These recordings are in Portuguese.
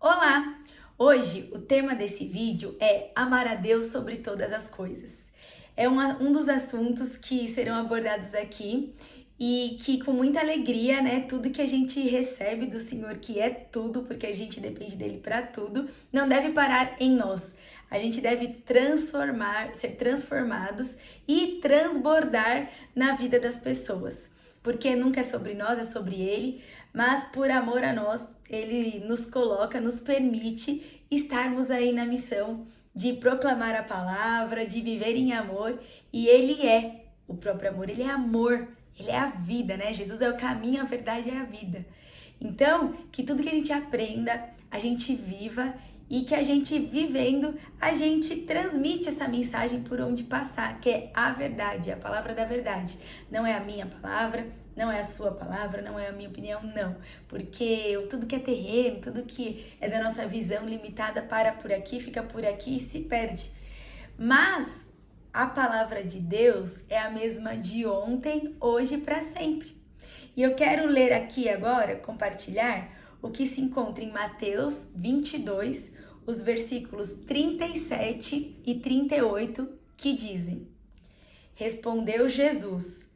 Olá! Hoje o tema desse vídeo é amar a Deus sobre todas as coisas. É um dos assuntos que serão abordados aqui e que com muita alegria, tudo que a gente recebe do Senhor, que é tudo, porque a gente depende dele para tudo, não deve parar em nós. A gente deve ser transformados e transbordar na vida das pessoas. Porque nunca é sobre nós, é sobre Ele, mas por amor a nós, Ele nos coloca, nos permite estarmos aí na missão de proclamar a palavra, de viver em amor, e Ele é o próprio amor, Ele é amor, Ele é a vida, né? Jesus é o caminho, a verdade é a vida. Então, que tudo que a gente aprenda, a gente viva e que a gente vivendo, a gente transmite essa mensagem por onde passar, que é a verdade, a palavra da verdade. Não é a minha palavra, não é a sua palavra, não é a minha opinião, não. Porque tudo que é terreno, tudo que é da nossa visão limitada para por aqui, fica por aqui e se perde. Mas a palavra de Deus é a mesma de ontem, hoje e para sempre. E eu quero ler aqui agora, compartilhar o que se encontra em Mateus 22, os versículos 37 e 38, que dizem: Respondeu Jesus: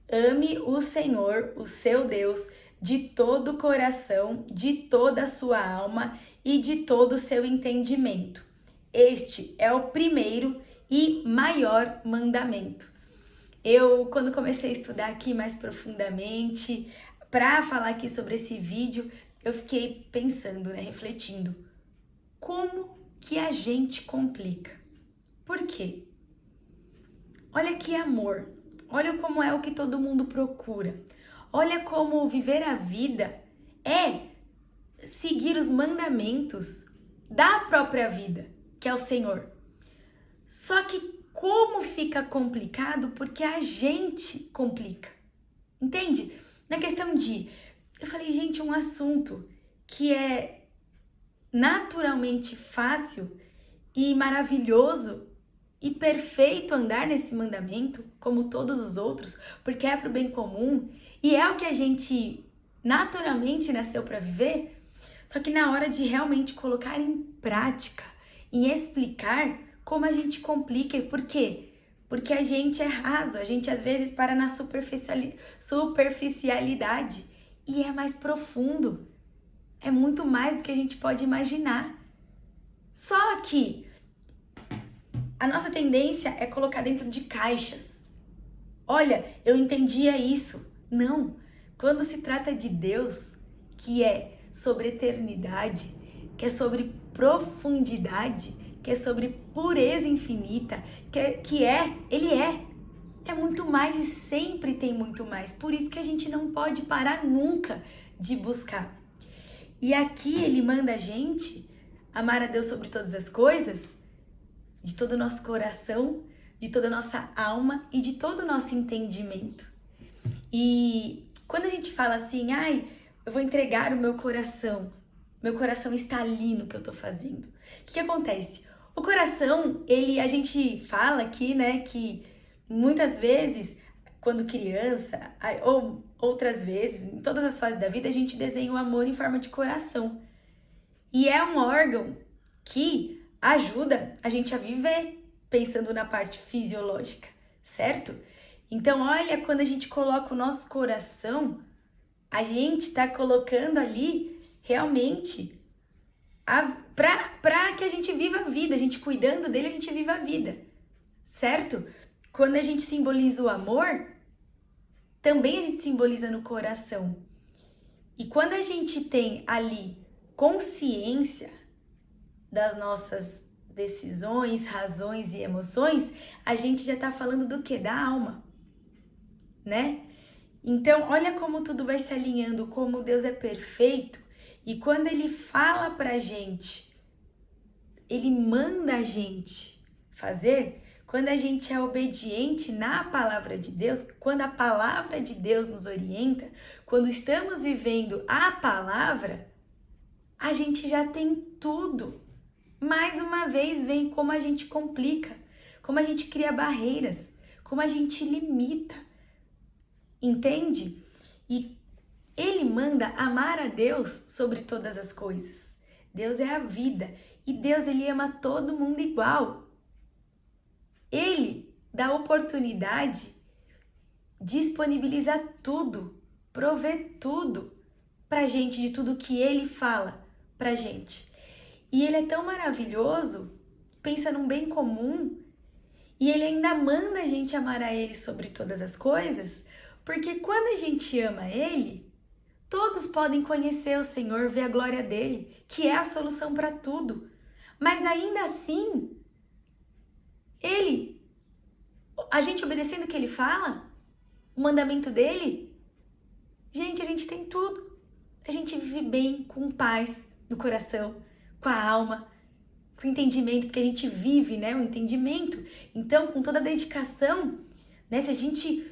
Ame o Senhor, o seu Deus, de todo o coração, de toda a sua alma e de todo o seu entendimento. Este é o primeiro e maior mandamento. Quando comecei a estudar aqui mais profundamente, para falar aqui sobre esse vídeo, eu fiquei pensando, refletindo, como que a gente complica? Por quê? Olha que amor, olha como é o que todo mundo procura, olha como viver a vida é seguir os mandamentos da própria vida, que é o Senhor. Só que como fica complicado porque a gente complica, entende? Na questão eu falei, gente, um assunto que é naturalmente fácil e maravilhoso e perfeito andar nesse mandamento, como todos os outros, porque é para o bem comum e é o que a gente naturalmente nasceu para viver, só que na hora de realmente colocar em prática, em explicar, como a gente complica. Por quê? Porque a gente é raso, a gente às vezes para na superficialidade e é mais profundo, é muito mais do que a gente pode imaginar. Só que a nossa tendência é colocar dentro de caixas. Olha, eu entendia isso. Não, quando se trata de Deus, que é sobre eternidade, que é sobre profundidade, que é sobre pureza infinita, Ele é muito mais e sempre tem muito mais. Por isso que a gente não pode parar nunca de buscar. E aqui Ele manda a gente amar a Deus sobre todas as coisas, de todo o nosso coração, de toda a nossa alma e de todo o nosso entendimento. E quando a gente fala assim, eu vou entregar o meu coração está ali no que eu tô fazendo. O que acontece? O coração, a gente fala aqui, que muitas vezes, quando criança, ou outras vezes, em todas as fases da vida, a gente desenha o amor em forma de coração. E é um órgão que ajuda a gente a viver, pensando na parte fisiológica, certo? Então, olha, quando a gente coloca o nosso coração, a gente tá colocando ali realmente para que a gente viva a vida, a gente cuidando dele, a gente viva a vida, certo? Quando a gente simboliza o amor, também a gente simboliza no coração. E quando a gente tem ali consciência das nossas decisões, razões e emoções, a gente já tá falando do quê? Da alma, né? Então, olha como tudo vai se alinhando, como Deus é perfeito. E quando Ele fala pra gente, Ele manda a gente fazer, quando a gente é obediente na palavra de Deus, quando a palavra de Deus nos orienta, quando estamos vivendo a palavra, a gente já tem tudo. Mais uma vez vem como a gente complica, como a gente cria barreiras, como a gente limita. Entende? E Ele manda amar a Deus sobre todas as coisas. Deus é a vida. E Deus, ele ama todo mundo igual. Ele dá oportunidade, disponibiliza tudo, provê tudo pra gente, de tudo que ele fala pra gente. E ele é tão maravilhoso, pensa num bem comum, e ele ainda manda a gente amar a ele sobre todas as coisas, porque quando a gente ama ele, todos podem conhecer o Senhor, ver a glória dele, que é a solução para tudo. Mas ainda assim, a gente obedecendo o que ele fala, o mandamento dele, gente, a gente tem tudo. A gente vive bem, com paz no coração, com a alma, com entendimento, porque a gente vive, né, o entendimento. Então, com toda a dedicação, né, se a gente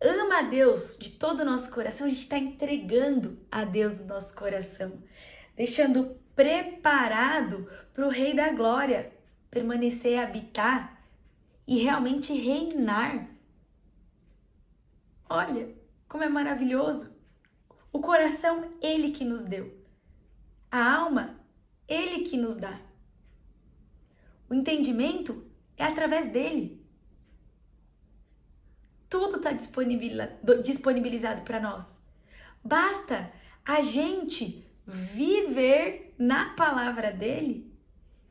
ama a Deus de todo o nosso coração, a gente está entregando a Deus o nosso coração, deixando preparado para o Rei da Glória permanecer, habitar e realmente reinar. Olha como é maravilhoso. O coração, ele que nos deu. A alma, ele que nos dá. O entendimento é através dele. Tudo está disponibilizado para nós. Basta a gente viver na palavra dele,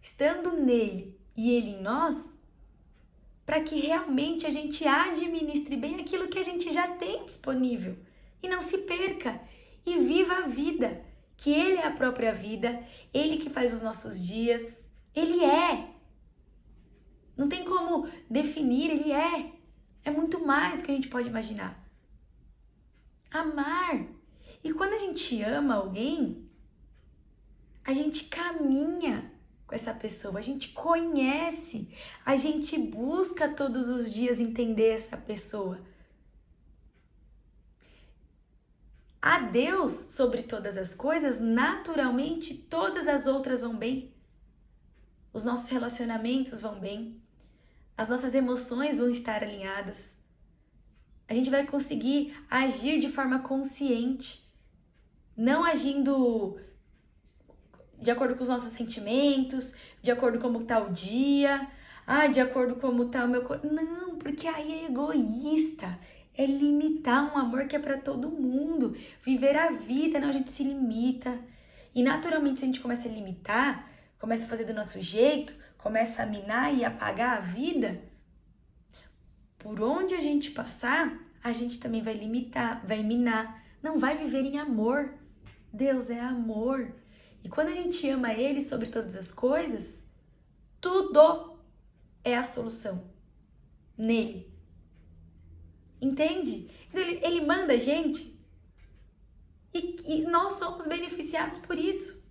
estando nele e ele em nós, para que realmente a gente administre bem aquilo que a gente já tem disponível e não se perca e viva a vida, que ele é a própria vida, ele que faz os nossos dias, ele é. Não tem como definir, ele é. É muito mais do que a gente pode imaginar. Amar. E quando a gente ama alguém, a gente caminha com essa pessoa, a gente conhece, a gente busca todos os dias entender essa pessoa. A Deus sobre todas as coisas, naturalmente todas as outras vão bem. Os nossos relacionamentos vão bem. As nossas emoções vão estar alinhadas. A gente vai conseguir agir de forma consciente, não agindo de acordo com os nossos sentimentos, de acordo com como está o dia, de acordo com como está o meu corpo. Não, porque aí é egoísta, é limitar um amor que é para todo mundo, viver a vida, não, a gente se limita. E naturalmente, se a gente começa a limitar, começa a fazer do nosso jeito, começa a minar e apagar a vida, por onde a gente passar, a gente também vai limitar, vai minar, não vai viver em amor. Deus é amor. E quando a gente ama ele sobre todas as coisas, tudo é a solução nele. Entende? Então ele manda a gente e nós somos beneficiados por isso.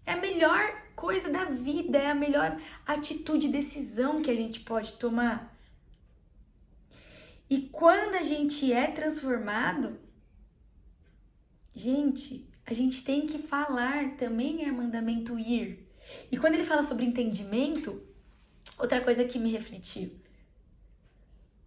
É a melhor coisa da vida, é a melhor atitude e decisão que a gente pode tomar. E quando a gente é transformado, gente, a gente tem que falar, também é mandamento ir. E quando ele fala sobre entendimento, outra coisa que me refletiu.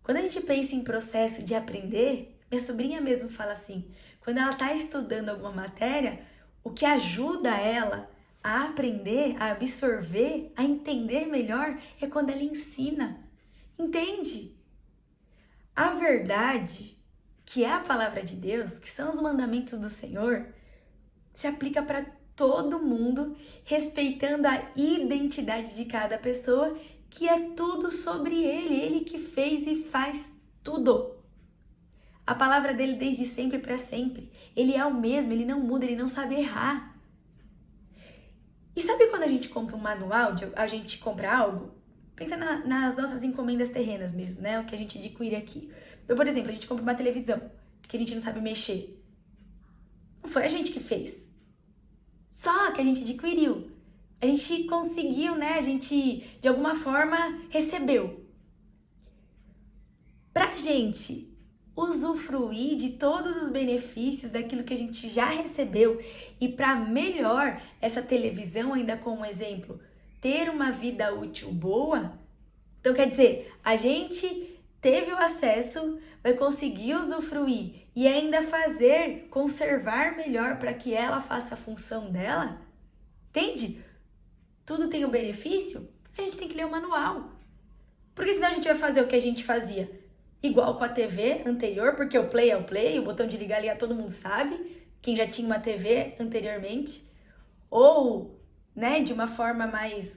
Quando a gente pensa em processo de aprender, minha sobrinha mesmo fala assim, quando ela está estudando alguma matéria, o que ajuda ela a aprender, a absorver, a entender melhor é quando ela ensina. Entende? A verdade, que é a palavra de Deus, que são os mandamentos do Senhor, se aplica para todo mundo, respeitando a identidade de cada pessoa, que é tudo sobre ele que fez e faz tudo. A palavra dele desde sempre para sempre. Ele é o mesmo, ele não muda, ele não sabe errar. E sabe quando a gente compra um manual, a gente compra algo? Pensa nas nossas encomendas terrenas mesmo, né? O que a gente adquire aqui. Então, por exemplo, a gente compra uma televisão que a gente não sabe mexer. Não foi a gente que fez. Só que a gente adquiriu. A gente conseguiu, né? A gente, de alguma forma, recebeu. Pra gente usufruir de todos os benefícios daquilo que a gente já recebeu e para melhor essa televisão, ainda como exemplo, ter uma vida útil boa, então quer dizer, a gente teve o acesso, vai conseguir usufruir e ainda conservar melhor para que ela faça a função dela, entende? Tudo tem um benefício, a gente tem que ler o manual. Porque senão a gente vai fazer o que a gente fazia igual com a TV anterior, porque o play é o play, o botão de ligar e ligar todo mundo sabe, quem já tinha uma TV anteriormente, ou, né, de uma forma mais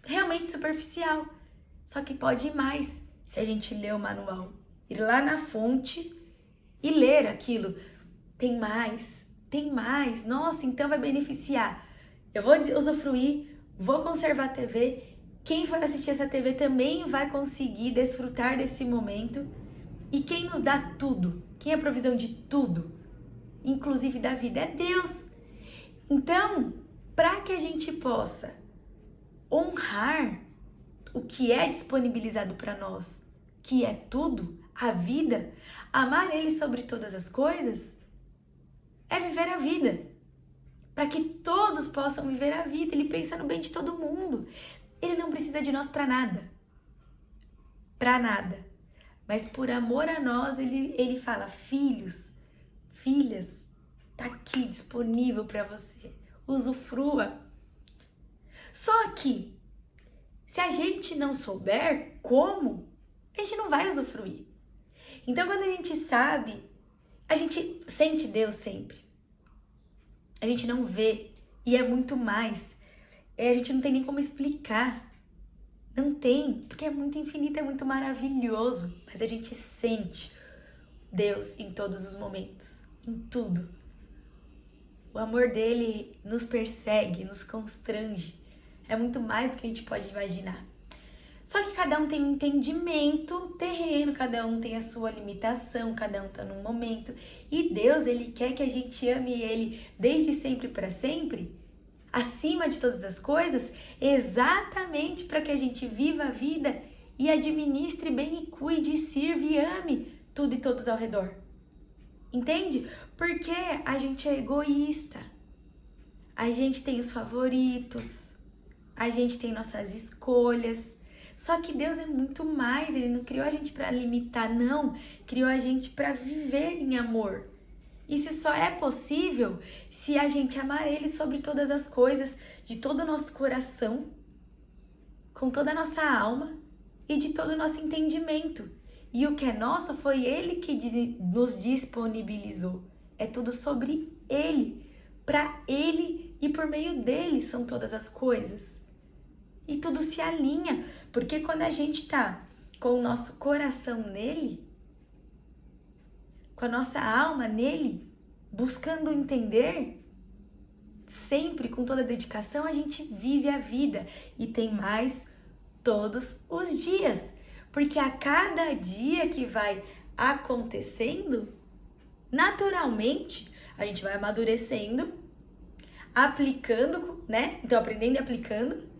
realmente superficial. Só que pode ir mais se a gente ler o manual, ir lá na fonte e ler aquilo. Tem mais, nossa, então vai beneficiar. Eu vou usufruir, vou conservar a TV. Quem for assistir essa TV também vai conseguir desfrutar desse momento. E quem nos dá tudo, quem é a provisão de tudo, inclusive da vida, é Deus. Então, para que a gente possa honrar o que é disponibilizado para nós, que é tudo, a vida, amar Ele sobre todas as coisas, é viver a vida. Para que todos possam viver a vida. Ele pensa no bem de todo mundo. Ele não precisa de nós para nada. Para nada. Mas por amor a nós, ele fala, filhos, filhas, tá aqui disponível para você. Usufrua. Só que, se a gente não souber como, a gente não vai usufruir. Então, quando a gente sabe, a gente sente Deus sempre. A gente não vê, e é muito mais. A gente não tem nem como explicar. Não tem, porque é muito infinito, é muito maravilhoso. Mas a gente sente Deus em todos os momentos, em tudo. O amor dele nos persegue, nos constrange. É muito mais do que a gente pode imaginar. Só que cada um tem um entendimento terreno, cada um tem a sua limitação, cada um tá num momento. E Deus, ele quer que a gente ame ele desde sempre para sempre, acima de todas as coisas, exatamente para que a gente viva a vida e administre bem e cuide, sirva e ame tudo e todos ao redor. Entende? Porque a gente é egoísta. A gente tem os favoritos. A gente tem nossas escolhas. Só que Deus é muito mais. Ele não criou a gente para limitar, não. Criou a gente para viver em amor. Isso só é possível se a gente amar Ele sobre todas as coisas, de todo o nosso coração, com toda a nossa alma e de todo o nosso entendimento. E o que é nosso foi Ele que nos disponibilizou. É tudo sobre Ele, para Ele e por meio dele são todas as coisas. E tudo se alinha, porque quando a gente tá com o nosso coração nele, com a nossa alma nele, buscando entender, sempre com toda a dedicação, a gente vive a vida e tem mais todos os dias. Porque a cada dia que vai acontecendo, naturalmente, a gente vai amadurecendo, aplicando, né? Então, aprendendo e aplicando.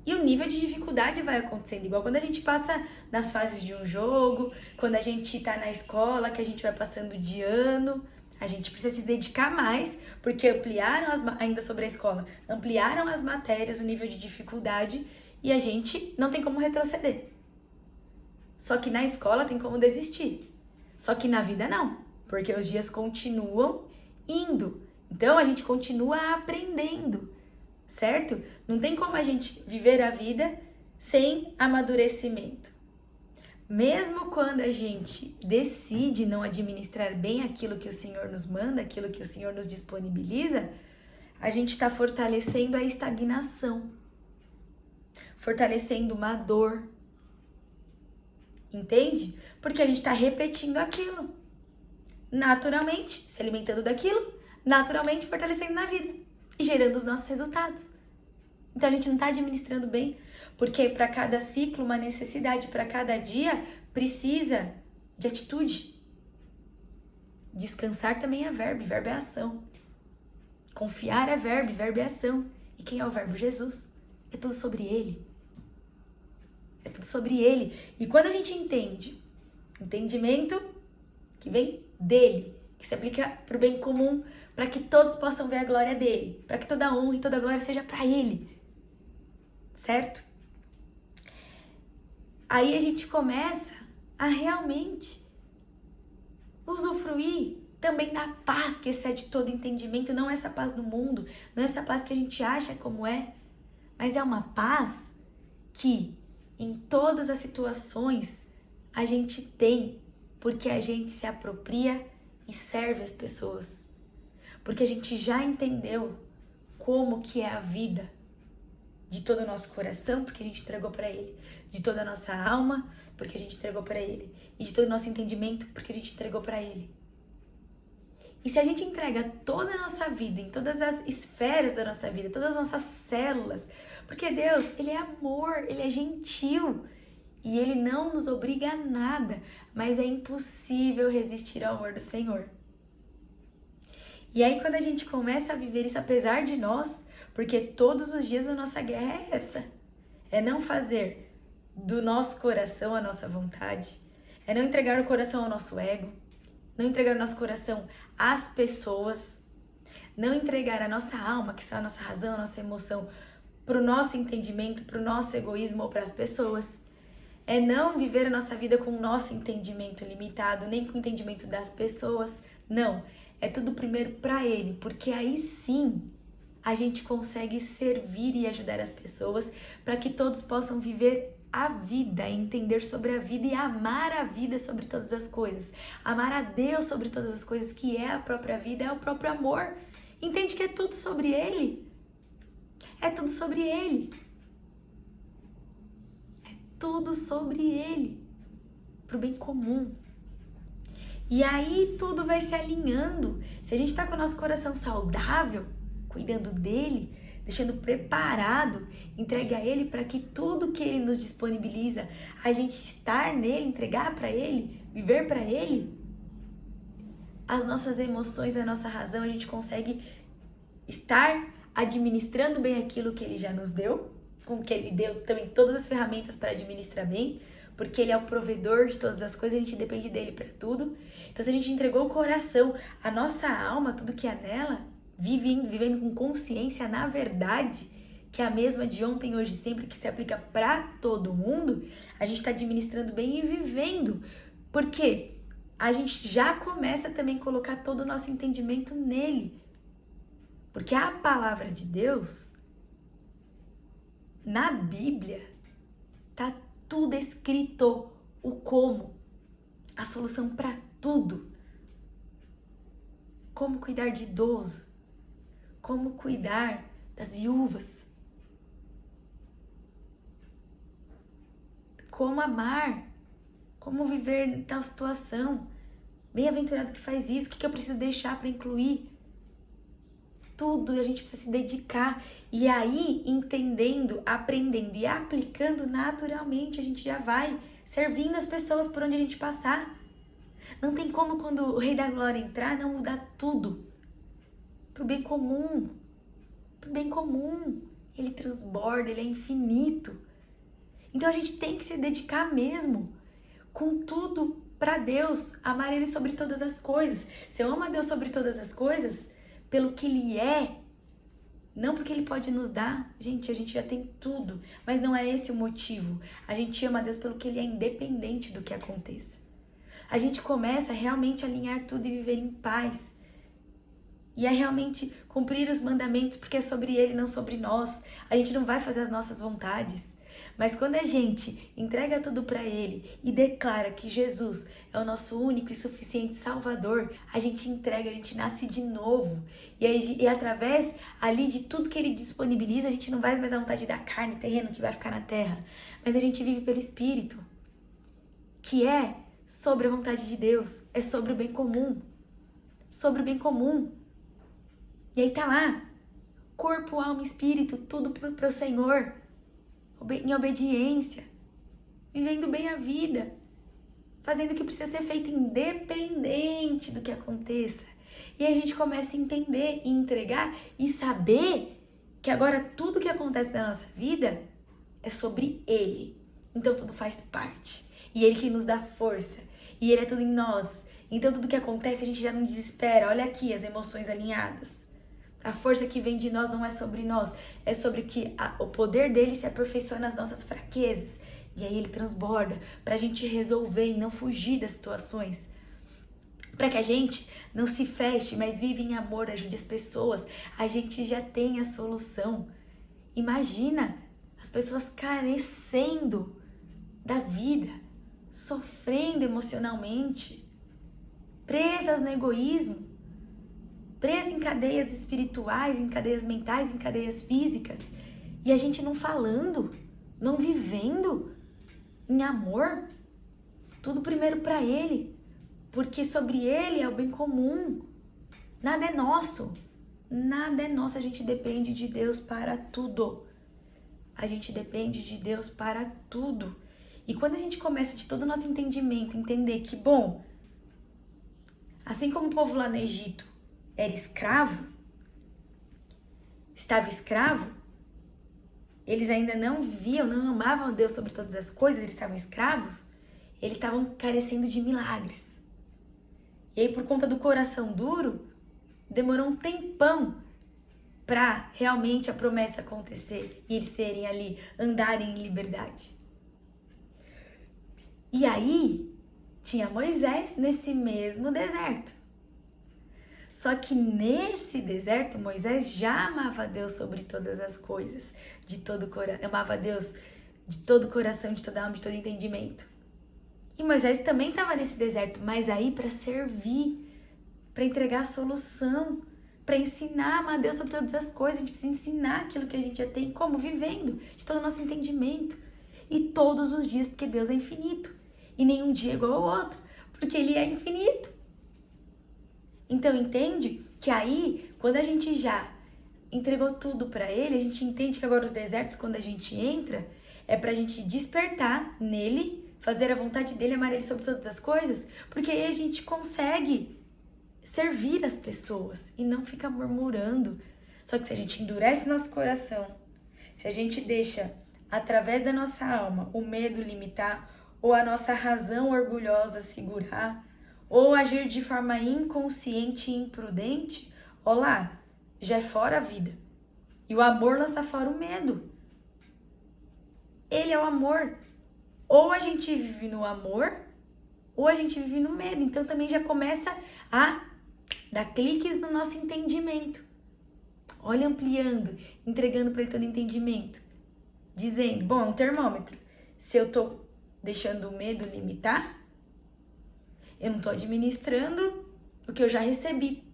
E o nível de dificuldade vai acontecendo, igual quando a gente passa nas fases de um jogo, quando a gente tá na escola, que a gente vai passando de ano, a gente precisa se dedicar mais, porque ainda sobre a escola, ampliaram as matérias, o nível de dificuldade, e a gente não tem como retroceder. Só que na escola tem como desistir. Só que na vida não, porque os dias continuam indo. Então a gente continua aprendendo. Certo? Não tem como a gente viver a vida sem amadurecimento. Mesmo quando a gente decide não administrar bem aquilo que o Senhor nos manda, aquilo que o Senhor nos disponibiliza, a gente está fortalecendo a estagnação, fortalecendo uma dor. Entende? Porque a gente está repetindo aquilo. Naturalmente, se alimentando daquilo, naturalmente fortalecendo na vida. E gerando os nossos resultados. Então a gente não está administrando bem, porque para cada ciclo, uma necessidade, para cada dia, precisa de atitude. Descansar também é verbo é ação. Confiar é verbo é ação. E quem é o verbo? Jesus. É tudo sobre ele. É tudo sobre ele. E quando a gente entende, entendimento que vem dele, que se aplica para o bem comum, para que todos possam ver a glória dele, para que toda honra e toda glória seja para ele, certo? Aí a gente começa a realmente usufruir também da paz que excede todo entendimento, não essa paz do mundo, não essa paz que a gente acha como é, mas é uma paz que em todas as situações a gente tem, porque a gente se apropria e serve as pessoas, porque a gente já entendeu como que é a vida de todo o nosso coração, porque a gente entregou para Ele, de toda a nossa alma, porque a gente entregou para Ele, e de todo o nosso entendimento, porque a gente entregou para Ele. E se a gente entrega toda a nossa vida, em todas as esferas da nossa vida, todas as nossas células, porque Deus, Ele é amor, Ele é gentil, e Ele não nos obriga a nada, mas é impossível resistir ao amor do Senhor. E aí quando a gente começa a viver isso apesar de nós, porque todos os dias a nossa guerra é essa, é não fazer do nosso coração a nossa vontade, é não entregar o coração ao nosso ego, não entregar o nosso coração às pessoas, não entregar a nossa alma, que são a nossa razão, a nossa emoção, para o nosso entendimento, para o nosso egoísmo ou para as pessoas. É não viver a nossa vida com o nosso entendimento limitado, nem com o entendimento das pessoas. Não, é tudo primeiro para Ele, porque aí sim a gente consegue servir e ajudar as pessoas para que todos possam viver a vida, entender sobre a vida e amar a vida sobre todas as coisas. Amar a Deus sobre todas as coisas, que é a própria vida, é o próprio amor. Entende que é tudo sobre Ele? É tudo sobre Ele. É tudo sobre Ele, pro bem comum. E aí tudo vai se alinhando. Se a gente tá com o nosso coração saudável, cuidando dele, deixando preparado, entregue a Ele para que tudo que Ele nos disponibiliza, a gente estar nele, entregar para Ele, viver para Ele, as nossas emoções, a nossa razão, a gente consegue estar administrando bem aquilo que Ele já nos deu, com que Ele deu também todas as ferramentas para administrar bem, porque Ele é o provedor de todas as coisas, a gente depende dele para tudo. Então se a gente entregou o coração, a nossa alma, tudo que há nela, vivendo com consciência na verdade, que é a mesma de ontem, hoje, sempre, que se aplica para todo mundo, a gente está administrando bem e vivendo. Porque a gente já começa também a colocar todo o nosso entendimento nele. Porque a palavra de Deus, na Bíblia, tá tudo escrito, o como, a solução para tudo. Como cuidar de idoso, como cuidar das viúvas, como amar, como viver em tal situação. Bem-aventurado que faz isso, o que eu preciso deixar para incluir? Tudo a gente precisa se dedicar. E aí, entendendo, aprendendo e aplicando naturalmente, a gente já vai servindo as pessoas por onde a gente passar. Não tem como, quando o Rei da Glória entrar, não mudar tudo. Pro bem comum. Pro bem comum. Ele transborda, ele é infinito. Então a gente tem que se dedicar mesmo, com tudo para Deus, amar Ele sobre todas as coisas. Se eu amo a Deus sobre todas as coisas, pelo que Ele é, não porque Ele pode nos dar. Gente, a gente já tem tudo, mas não é esse o motivo. A gente ama a Deus pelo que Ele é, independente do que aconteça. A gente começa realmente a alinhar tudo e viver em paz. E é realmente cumprir os mandamentos, porque é sobre Ele, não sobre nós. A gente não vai fazer as nossas vontades. Mas quando a gente entrega tudo para Ele e declara que Jesus é o nosso único e suficiente Salvador, a gente entrega, a gente nasce de novo. E através ali de tudo que Ele disponibiliza, a gente não vai mais à vontade da carne, terreno que vai ficar na terra. Mas a gente vive pelo Espírito, que é sobre a vontade de Deus, é sobre o bem comum. Sobre o bem comum. E aí tá lá, corpo, alma, espírito, tudo pro Senhor, em obediência, vivendo bem a vida, fazendo o que precisa ser feito independente do que aconteça. E aí a gente começa a entender e entregar e saber que agora tudo que acontece na nossa vida é sobre Ele. Então tudo faz parte. E Ele que nos dá força. E Ele é tudo em nós. Então tudo que acontece a gente já não desespera. Olha aqui as emoções alinhadas. A força que vem de nós não é sobre nós, é sobre que o poder dele se aperfeiçoa nas nossas fraquezas. E aí ele transborda pra gente resolver e não fugir das situações. para que a gente não se feche, mas vive em amor, ajude as pessoas. A gente já tem a solução. Imagina as pessoas carecendo da vida, sofrendo emocionalmente, presas no egoísmo, presas em cadeias espirituais, em cadeias mentais, em cadeias físicas, e a gente não falando, não vivendo em amor, tudo primeiro para Ele, porque sobre Ele é o bem comum, nada é nosso, a gente depende de Deus para tudo, a gente depende de Deus para tudo. E quando a gente começa de todo o nosso entendimento, entender que, bom, assim como o povo lá no Egito era escravo, estava escravo, eles ainda não viviam, não amavam Deus sobre todas as coisas, eles estavam escravos, eles estavam carecendo de milagres. E aí, por conta do coração duro, demorou um tempão para realmente a promessa acontecer e eles serem ali, andarem em liberdade. E aí, tinha Moisés nesse mesmo deserto. Só que nesse deserto, Moisés já amava Deus sobre todas as coisas, amava Deus de todo o coração, de toda a alma, de todo entendimento. E Moisés também estava nesse deserto, mas aí para servir, para entregar a solução, para ensinar a amar Deus sobre todas as coisas. A gente precisa ensinar aquilo que a gente já tem, como? Vivendo, de todo o nosso entendimento. E todos os dias, porque Deus é infinito. E nenhum dia é igual ao outro, porque Ele é infinito. Então entende que aí, quando a gente já entregou tudo para Ele, a gente entende que agora os desertos, quando a gente entra, é pra gente despertar nele, fazer a vontade dele, amar Ele sobre todas as coisas, porque aí a gente consegue servir as pessoas e não fica murmurando. Só que se a gente endurece nosso coração, se a gente deixa, através da nossa alma, o medo limitar, ou a nossa razão orgulhosa segurar, ou agir de forma inconsciente e imprudente, olá, já é fora a vida. E o amor lança fora o medo. Ele é o amor. Ou a gente vive no amor, ou a gente vive no medo. Então também já começa a dar cliques no nosso entendimento. Olha, ampliando, entregando para ele todo entendimento. Dizendo, bom, é um termômetro. Se eu tô deixando o medo limitar, eu não tô administrando o que eu já recebi.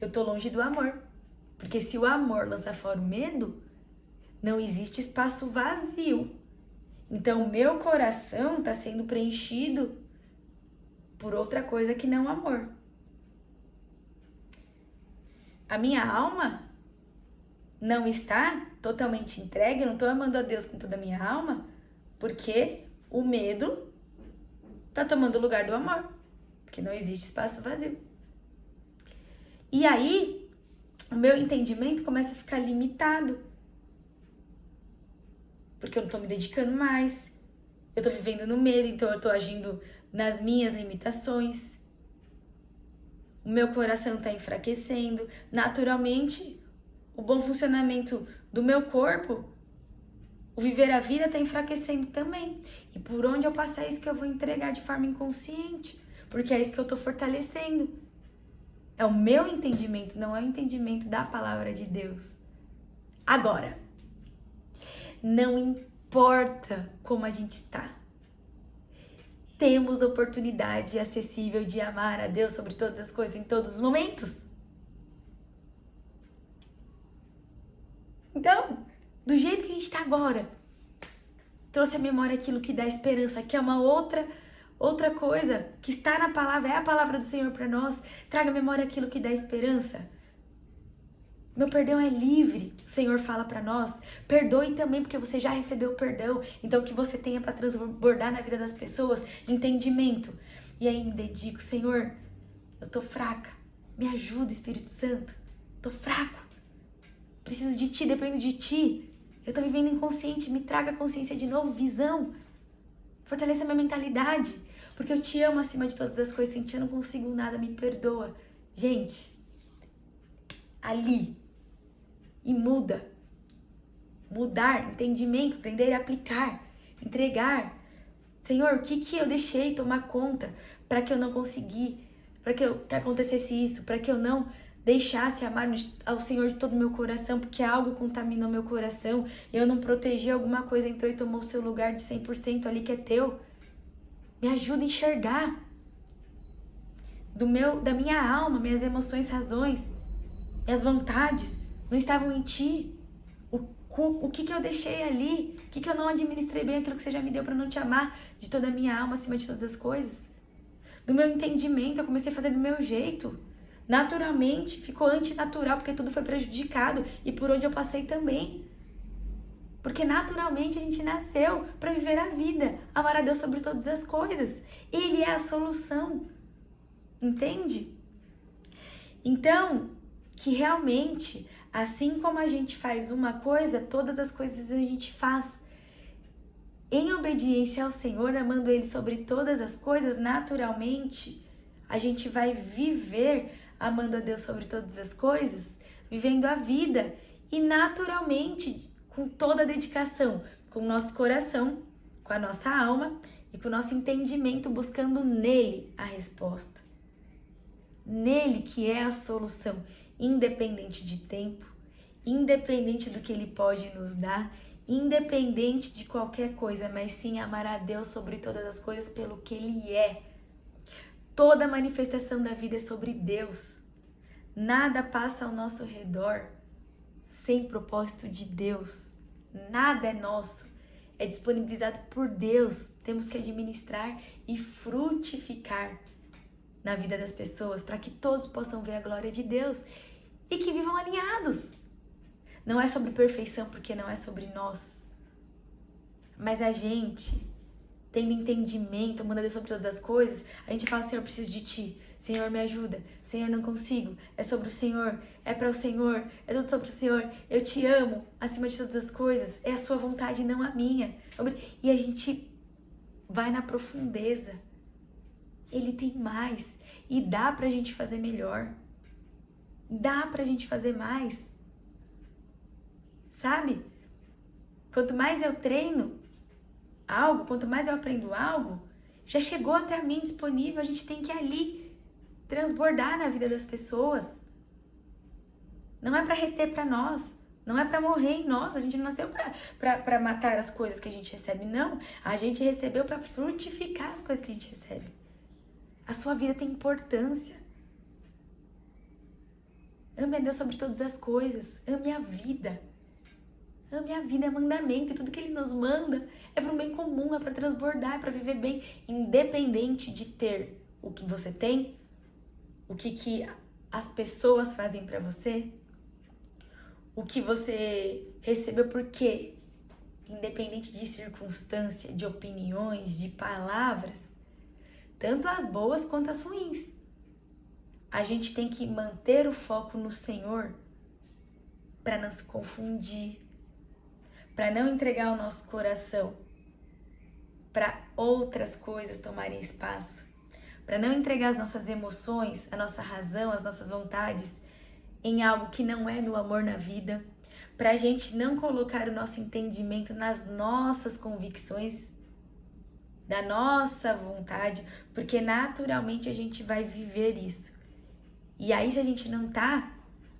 Eu tô longe do amor. Porque se o amor lança fora o medo, não existe espaço vazio. Então, o meu coração está sendo preenchido por outra coisa que não amor. A minha alma não está totalmente entregue, eu não estou amando a Deus com toda a minha alma, porque o medo está tomando o lugar do amor, porque não existe espaço vazio. E aí, o meu entendimento começa a ficar limitado, porque eu não tô me dedicando mais, eu tô vivendo no medo, então eu tô agindo nas minhas limitações, o meu coração tá enfraquecendo, naturalmente, o bom funcionamento do meu corpo, o viver a vida tá enfraquecendo também, e por onde eu passar é isso que eu vou entregar de forma inconsciente, porque é isso que eu tô fortalecendo, é o meu entendimento, não é o entendimento da palavra de Deus. Agora, não importa como a gente está. Temos oportunidade acessível de amar a Deus sobre todas as coisas, em todos os momentos. Então, do jeito que a gente está agora, trouxe à memória aquilo que dá esperança, que é uma outra coisa que está na palavra, é a palavra do Senhor para nós. Traga à memória aquilo que dá esperança. Meu perdão é livre, o Senhor fala para nós. Perdoe também, porque você já recebeu o perdão. Então, o que você tenha para transbordar na vida das pessoas, entendimento. E aí me dedico, Senhor, eu tô fraca, me ajuda, Espírito Santo. Tô fraco, preciso de Ti, dependo de Ti. Eu tô vivendo inconsciente, me traga consciência de novo, visão. Fortaleça minha mentalidade, porque eu Te amo acima de todas as coisas. Sem Ti eu não consigo nada, me perdoa. Gente, ali... E mudar, entendimento, aprender a aplicar, entregar. Senhor, o que eu deixei tomar conta? para que eu não conseguisse, que acontecesse isso, para que eu não deixasse amar ao Senhor de todo o meu coração, porque algo contaminou meu coração, eu não protegi, alguma coisa entrou e tomou o seu lugar de 100% ali que é teu. Me ajuda a enxergar da minha alma, minhas emoções, razões, minhas vontades não estavam em ti. O que eu deixei ali? O que eu não administrei bem aquilo que você já me deu para não te amar de toda a minha alma, acima de todas as coisas? Do meu entendimento, eu comecei a fazer do meu jeito. Naturalmente, ficou antinatural, porque tudo foi prejudicado e por onde eu passei também. Porque naturalmente a gente nasceu para viver a vida, amar a Deus sobre todas as coisas. Ele é a solução. Entende? Então, que realmente, assim como a gente faz uma coisa, todas as coisas a gente faz. Em obediência ao Senhor, amando Ele sobre todas as coisas, naturalmente, a gente vai viver amando a Deus sobre todas as coisas, vivendo a vida e naturalmente, com toda a dedicação, com o nosso coração, com a nossa alma e com o nosso entendimento, buscando nele a resposta. Nele que é a solução, independente de tempo, independente do que Ele pode nos dar, independente de qualquer coisa, mas sim amar a Deus sobre todas as coisas pelo que Ele é. Toda manifestação da vida é sobre Deus. Nada passa ao nosso redor sem propósito de Deus. Nada é nosso. É disponibilizado por Deus. Temos que administrar e frutificar na vida das pessoas para que todos possam ver a glória de Deus e que vivam alinhados. Não é sobre perfeição, porque não é sobre nós. Mas a gente, tendo entendimento, amando a Deus sobre todas as coisas, a gente fala, Senhor, eu preciso de Ti. Senhor, me ajuda. Senhor, não consigo. É sobre o Senhor. É para o Senhor. É tudo sobre o Senhor. Eu te amo acima de todas as coisas. É a Sua vontade, não a minha. E a gente vai na profundeza. Ele tem mais. E dá pra gente fazer melhor. Dá pra gente fazer mais. Sabe? Quanto mais eu treino algo, quanto mais eu aprendo algo, já chegou até a mim disponível, a gente tem que ir ali transbordar na vida das pessoas. Não é para reter para nós, não é para morrer em nós, a gente não nasceu para matar as coisas que a gente recebe, não. A gente recebeu para frutificar as coisas que a gente recebe. A sua vida tem importância. Ame a Deus sobre todas as coisas, ame a vida. Ame a vida, é mandamento, e tudo que Ele nos manda é para um bem comum, é para transbordar, é para viver bem, independente de ter o que você tem, o que as pessoas fazem para você, o que você recebeu, porque independente de circunstância, de opiniões, de palavras, tanto as boas quanto as ruins, a gente tem que manter o foco no Senhor para não se confundir, para não entregar o nosso coração para outras coisas tomarem espaço, para não entregar as nossas emoções, a nossa razão, as nossas vontades em algo que não é no amor na vida, para a gente não colocar o nosso entendimento nas nossas convicções, da nossa vontade, porque naturalmente a gente vai viver isso. E aí, se a gente não tá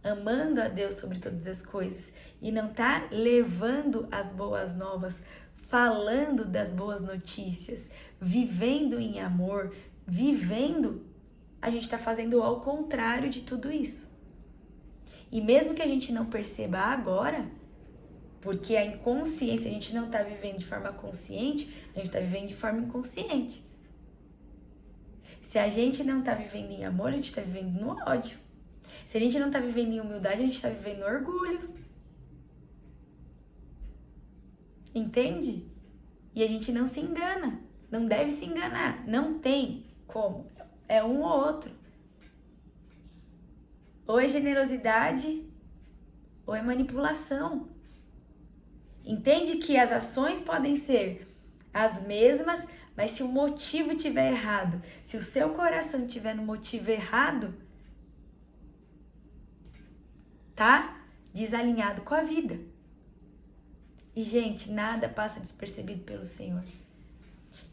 amando a Deus sobre todas as coisas e não tá levando as boas novas, falando das boas notícias, vivendo em amor, a gente tá fazendo ao contrário de tudo isso. E mesmo que a gente não perceba agora, porque a inconsciência, a gente não tá vivendo de forma consciente, a gente tá vivendo de forma inconsciente. Se a gente não tá vivendo em amor, a gente tá vivendo no ódio. Se a gente não tá vivendo em humildade, a gente tá vivendo no orgulho. Entende? E a gente não se engana. Não deve se enganar. Não tem como. É um ou outro. Ou é generosidade, ou é manipulação. Entende que as ações podem ser as mesmas, mas se o motivo estiver errado, se o seu coração estiver no motivo errado, tá desalinhado com a vida. E, gente, nada passa despercebido pelo Senhor.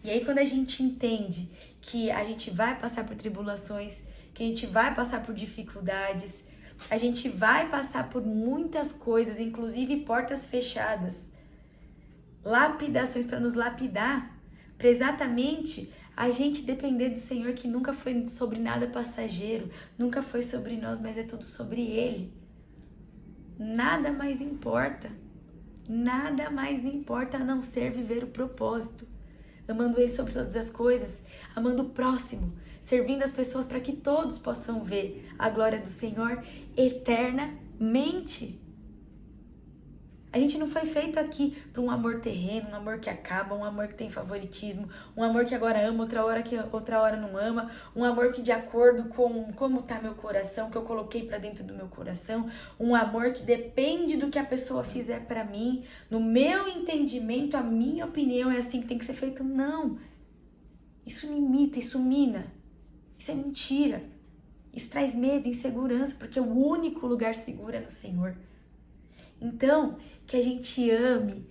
E aí quando a gente entende que a gente vai passar por tribulações, que a gente vai passar por dificuldades, a gente vai passar por muitas coisas, inclusive portas fechadas, lapidações para nos lapidar, para exatamente a gente depender do Senhor, que nunca foi sobre nada passageiro, nunca foi sobre nós, mas é tudo sobre Ele. Nada mais importa a não ser viver o propósito, amando Ele sobre todas as coisas, amando o próximo, servindo as pessoas para que todos possam ver a glória do Senhor eternamente. A gente não foi feito aqui para um amor terreno, um amor que acaba, um amor que tem favoritismo, um amor que agora ama, outra hora não ama, um amor que de acordo com como está meu coração, que eu coloquei para dentro do meu coração, um amor que depende do que a pessoa fizer para mim, no meu entendimento, a minha opinião é assim que tem que ser feito. Não, isso limita, isso mina, isso é mentira, isso traz medo, insegurança, porque o único lugar seguro é no Senhor. Então, que a gente ame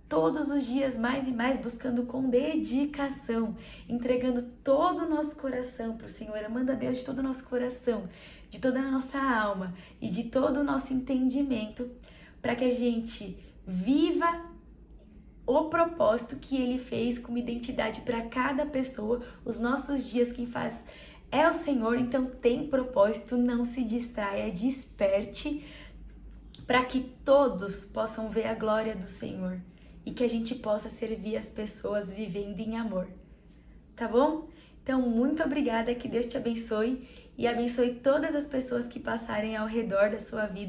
todos os dias mais e mais, buscando com dedicação, entregando todo o nosso coração para o Senhor, amando a Deus de todo o nosso coração, de toda a nossa alma e de todo o nosso entendimento, para que a gente viva o propósito que Ele fez com uma identidade para cada pessoa. Os nossos dias quem faz é o Senhor, então tem propósito, não se distraia, desperte, para que todos possam ver a glória do Senhor e que a gente possa servir as pessoas vivendo em amor, tá bom? Então, muito obrigada, que Deus te abençoe e abençoe todas as pessoas que passarem ao redor da sua vida.